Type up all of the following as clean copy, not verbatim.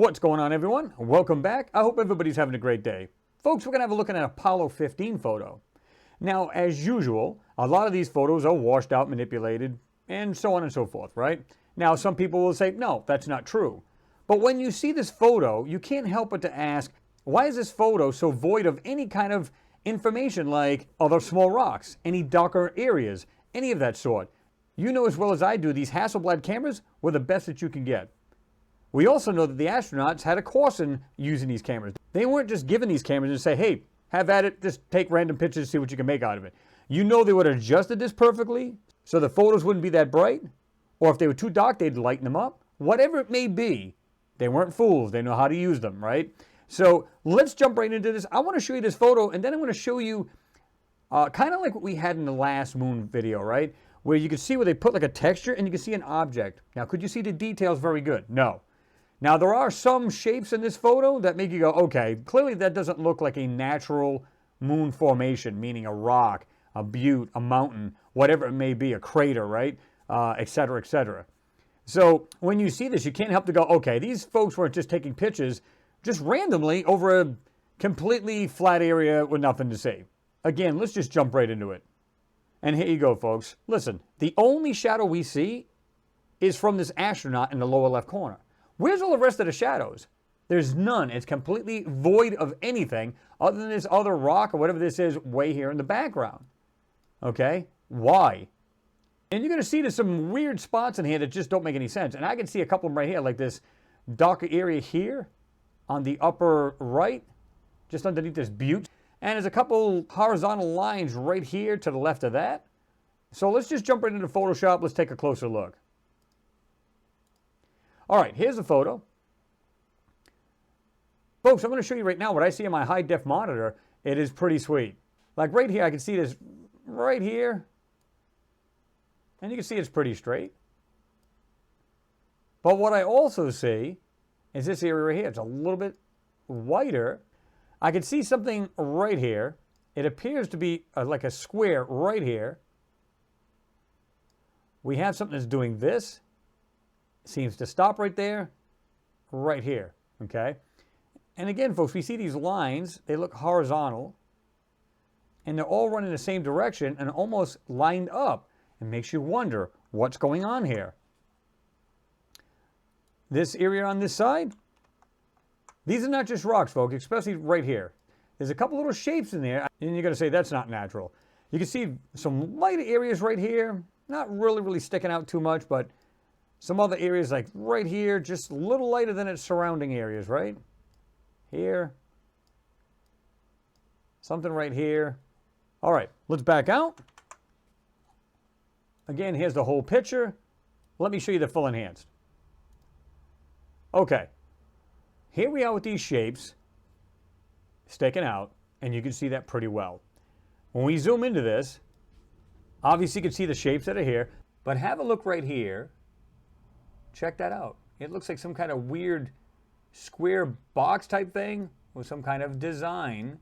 What's going on, everyone? Welcome back. I hope everybody's having a great day. Folks, we're going to have a look at an Apollo 15 photo. Now, as usual, a lot of these photos are washed out, manipulated, and so on and so forth, right? Now, some people will say, no, that's not true. But when you see this photo, you can't help but to ask, why is this photo so void of any kind of information like other small rocks, any darker areas, any of that sort? You know as well as I do, these Hasselblad cameras were the best that you can get. We also know that the astronauts had a course in using these cameras. They weren't just given these cameras and say, hey, have at it, just take random pictures, see what you can make out of it. You know they would have adjusted this perfectly so the photos wouldn't be that bright, or if they were too dark, they'd lighten them up. Whatever it may be, they weren't fools. They know how to use them, right? So let's jump right into this. I want to show you this photo, and then I'm going to show you kind of like what we had in the last moon video, right? Where you can see where they put like a texture and you can see an object. Now, could you see the details very good? No. Now, there are some shapes in this photo that make you go, okay, clearly that doesn't look like a natural moon formation, meaning a rock, a butte, a mountain, whatever it may be, a crater, right? Et cetera, et cetera. So when you see this, you can't help to go, okay, these folks weren't just taking pictures just randomly over a completely flat area with nothing to see. Again, let's just jump right into it. And here you go, folks. Listen, the only shadow we see is from this astronaut in the lower left corner. Where's all the rest of the shadows? There's none. It's completely void of anything other than this other rock or whatever this is way here in the background. Okay? Why? And you're going to see there's some weird spots in here that just don't make any sense. And I can see a couple of them right here, like this darker area here on the upper right, just underneath this butte. And there's a couple horizontal lines right here to the left of that. So let's just jump right into Photoshop. Let's take a closer look. All right, here's a photo. Folks, I'm going to show you right now what I see on my high-def monitor. It is pretty sweet. Like right here, I can see this right here. And you can see it's pretty straight. But what I also see is this area right here. It's a little bit whiter. I can see something right here. It appears to be like a square right here. We have something that's doing this. Seems to stop right there, right here, okay? And again, folks, we see these lines. They look horizontal, and they're all running the same direction and almost lined up. It makes you wonder what's going on here. This area on this side, these are not just rocks, folks, especially right here. There's a couple little shapes in there, and you're going to say that's not natural. You can see some light areas right here, not really sticking out too much, but some other areas like right here, just a little lighter than its surrounding areas, right? Here. Something right here. All right, let's back out. Again, here's the whole picture. Let me show you the full enhanced. Okay. Here we are with these shapes sticking out, and you can see that pretty well. When we zoom into this, obviously you can see the shapes that are here, but have a look right here. Check that out. It looks like some kind of weird square box type thing with some kind of design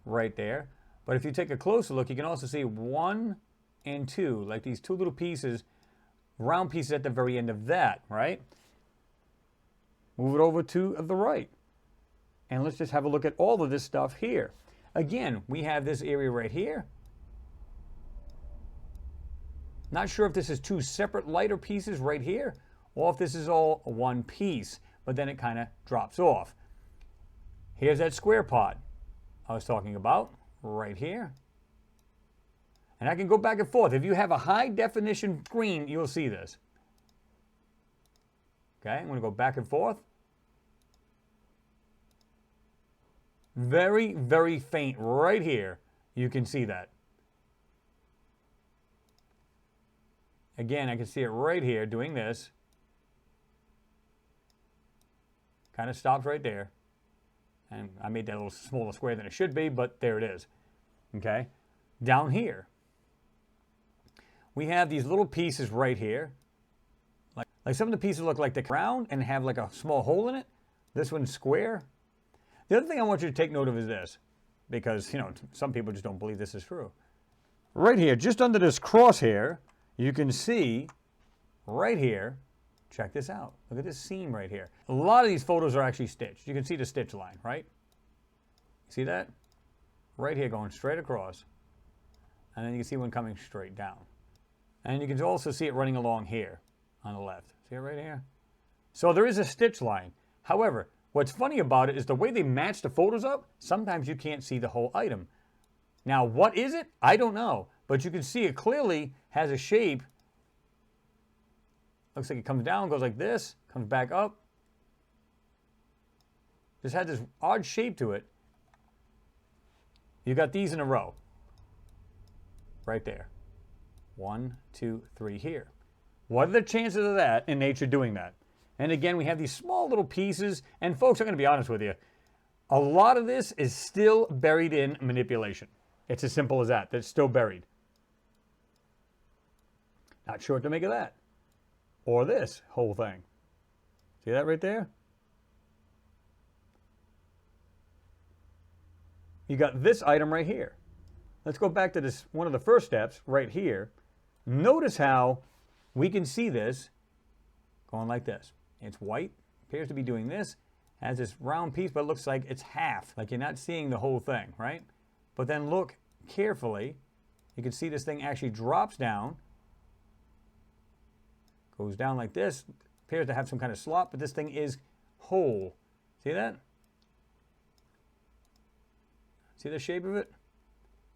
right there. But if you take a closer look, you can also see 1 and 2, like these two little pieces, round pieces at the very end of that, right? Move it over to the right. And let's just have a look at all of this stuff here. Again, we have this area right here. Not sure if this is two separate lighter pieces right here, or if this is all one piece, but then it kind of drops off. Here's that square pod I was talking about, right here. And I can go back and forth. If you have a high definition screen, you'll see this. Okay, I'm going to go back and forth. Very faint right here. You can see that. Again, I can see it right here doing this. Kind of stops right there. And I made that a little smaller square than it should be, but there it is. Okay? Down here, we have these little pieces right here. Like some of the pieces look like they're round and have like a small hole in it. This one's square. The other thing I want you to take note of is this, because, you know, some people just don't believe this is true. Right here, just under this crosshair, you can see right here check this out. Look at this seam right here. A lot of these photos are actually stitched. You can see the stitch line, right? See that? Right here going straight across. And then you can see one coming straight down. And you can also see it running along here on the left. See it right here? So there is a stitch line. However, what's funny about it is the way they match the photos up, sometimes you can't see the whole item. Now, what is it? I don't know. But you can see it clearly has a shape. Looks like it comes down, goes like this, comes back up. Just has this odd shape to it. You got these in a row. Right there. 1, 2, 3 here. What are the chances of that in nature doing that? And again, we have these small little pieces. And folks, I'm going to be honest with you. A lot of this is still buried in manipulation. It's as simple as that. It's still buried. Not sure what to make of that. Or this whole thing. See that right there? You got this item right here. Let's go back to this one of the first steps right here. Notice how we can see this going like this. It's white, appears to be doing this, has this round piece, but it looks like it's half, like you're not seeing the whole thing, right? But then look carefully. You can see this thing actually drops down, goes down like this, appears to have some kind of slot, but this thing is whole. See that? See the shape of it?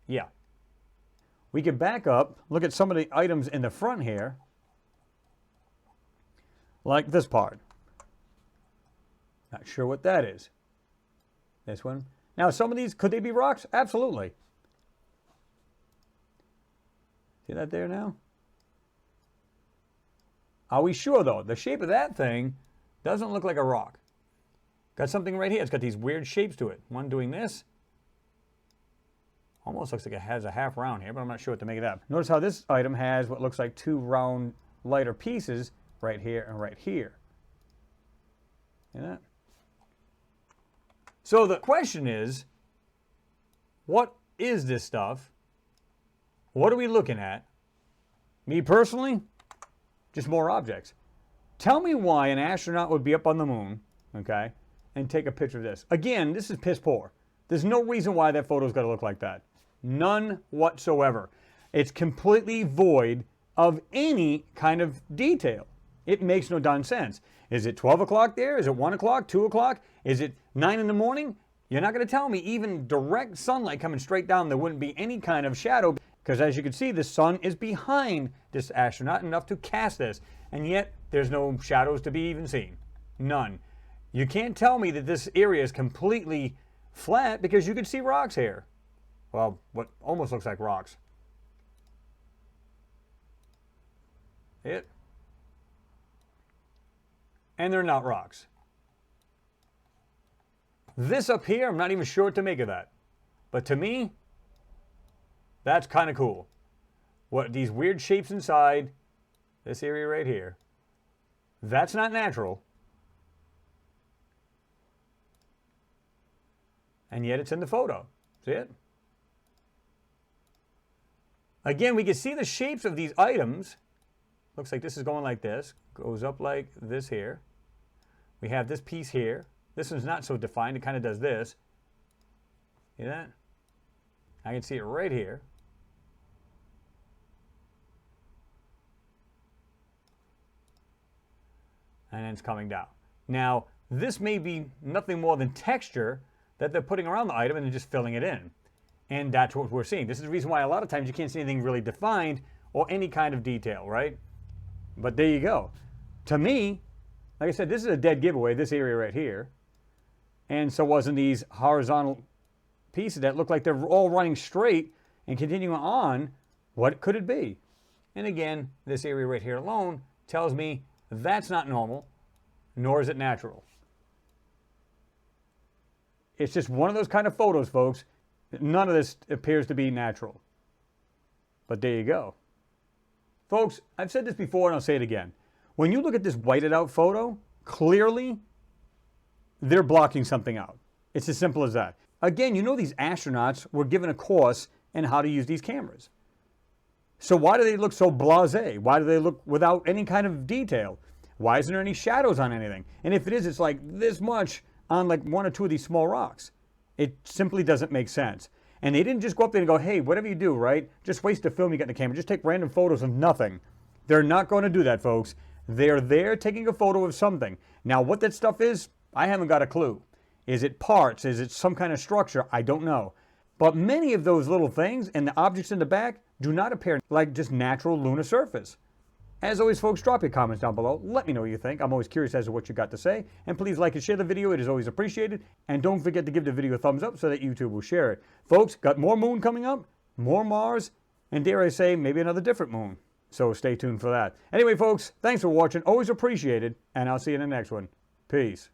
Yeah. We can back up, look at some of the items in the front here, like this part. Not sure what that is. This one. Now, some of these, could they be rocks? Absolutely. See that there now? Are we sure, though? The shape of that thing doesn't look like a rock. Got something right here. It's got these weird shapes to it. One doing this. Almost looks like it has a half round here, but I'm not sure what to make of that. Notice how this item has what looks like two round, lighter pieces right here and right here. See that? So the question is, what is this stuff? What are we looking at? Me personally, just more objects. Tell me why an astronaut would be up on the moon, okay, and take a picture of this. Again, this is piss poor. There's no reason why that photo's got to look like that. None whatsoever. It's completely void of any kind of detail. It makes no darn sense. Is it 12 o'clock there? Is it 1 o'clock, 2 o'clock? Is it 9 in the morning? You're not going to tell me even direct sunlight coming straight down, there wouldn't be any kind of shadow, because as you can see, the sun is behind this astronaut enough to cast this, and yet there's no shadows to be even seen. None. You can't tell me that this area is completely flat because you can see rocks here. Well, what almost looks like rocks. And they're not rocks. This up here, I'm not even sure what to make of that. But to me, that's kind of cool. What these weird shapes inside, this area right here, that's not natural. And yet it's in the photo. See it? Again, we can see the shapes of these items. Looks like this is going like this. Goes up like this here. We have this piece here. This one's not so defined. It kind of does this. See that? I can see it right here. And then it's coming down. Now, this may be nothing more than texture that they're putting around the item and then just filling it in. And that's what we're seeing. This is the reason why a lot of times you can't see anything really defined or any kind of detail, right? But there you go. To me, like I said, this is a dead giveaway, this area right here. And so wasn't these horizontal pieces that look like they're all running straight and continuing on. What could it be? And again, this area right here alone tells me that's not normal, nor is it natural. It's just one of those kind of photos, folks. None of this appears to be natural. But there you go. Folks, I've said this before and I'll say it again. When you look at this whited out photo, clearly they're blocking something out. It's as simple as that. Again, you know these astronauts were given a course in how to use these cameras. So why do they look so blasé? Why do they look without any kind of detail? Why isn't there any shadows on anything? And if it is, it's like this much on like one or two of these small rocks. It simply doesn't make sense. And they didn't just go up there and go, hey, whatever you do, right? Just waste the film you got in the camera. Just take random photos of nothing. They're not going to do that, folks. They're there taking a photo of something. Now, what that stuff is, I haven't got a clue. Is it parts? Is it some kind of structure? I don't know. But many of those little things and the objects in the back do not appear like just natural lunar surface. As always, folks, drop your comments down below. Let me know what you think. I'm always curious as to what you got to say. And please like and share the video. It is always appreciated. And don't forget to give the video a thumbs up so that YouTube will share it. Folks, got more moon coming up, more Mars, and dare I say, maybe another different moon. So stay tuned for that. Anyway, folks, thanks for watching. Always appreciated. And I'll see you in the next one. Peace.